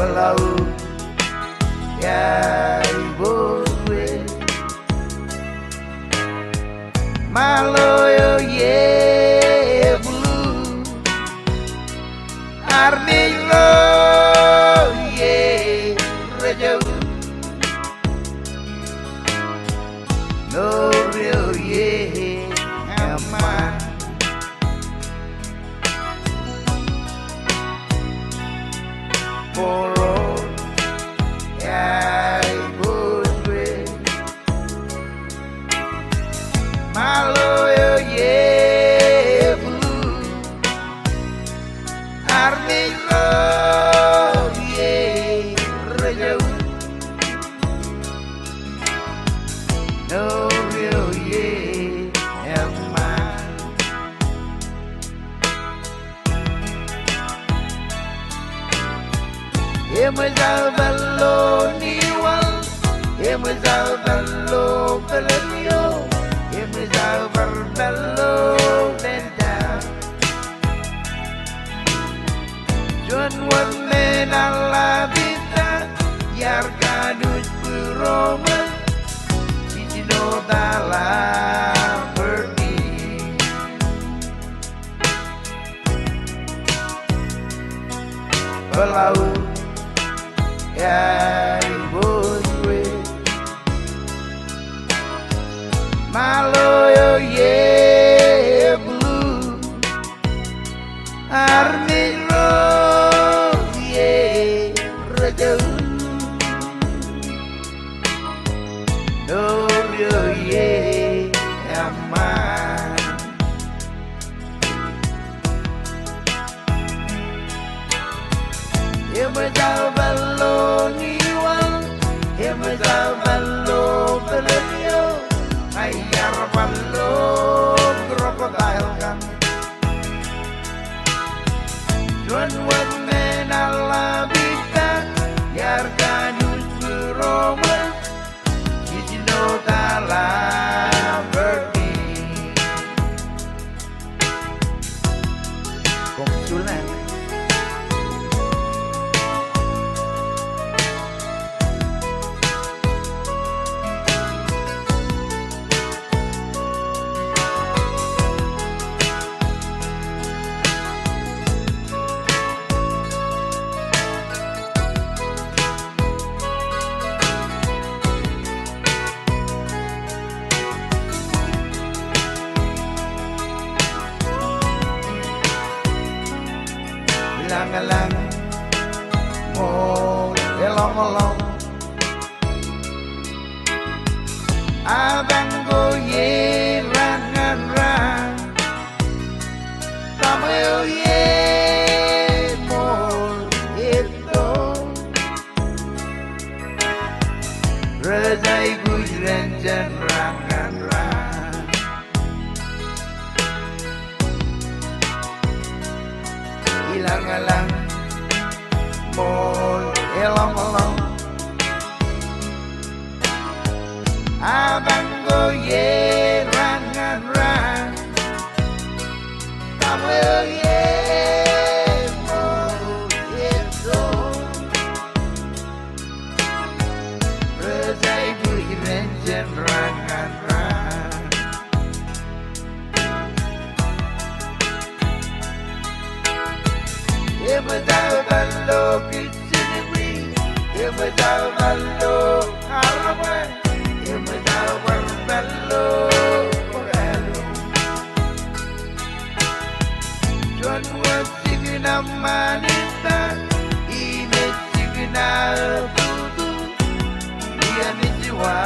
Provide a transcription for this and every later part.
Palau ya ibu gue Maloyo ye blue Arnilo ye rejau Norio ye aman Poro ya ibu gue Maloyo ye blue Arnilo ye rejau Norio ye aman Emazal balo niwal Emazal balo balanyo Emazal balo lenta Juan wan menala bita Yar kadus beroma Cicino tala pergi Palau ya ibu gue Maloyo ye blue Arnilo ye rejau Norio ye aman Emazal balo niwal Emazal balo balanyo Ayar balo krokodil kan Juan wan menala bita Yar kadus beroma Cicino tala pergi Komsulan Lang-lang oh elong-elong Abang goye rangan-rang Tamayo ye mol itu Rezai gujran jan rangan-rang Ilang-alang mol elong-elong Abang goye rangan-rang Tamayo ye mol itu Rezai gujran jan rangan-rang Emazal balo kitsinibri Emazal balo harapan Emazal balo korelo Juan wan signa manita Ine signa tutu Dia nijiwa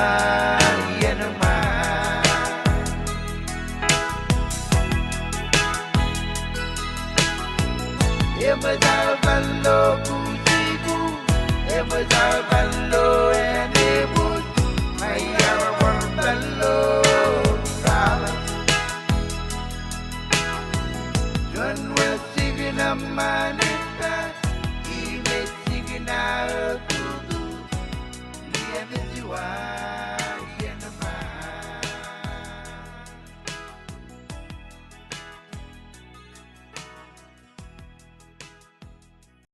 Ia nama Emazal balo kusiku Emazal balo enebut Ayar balo salam Juan wasig naman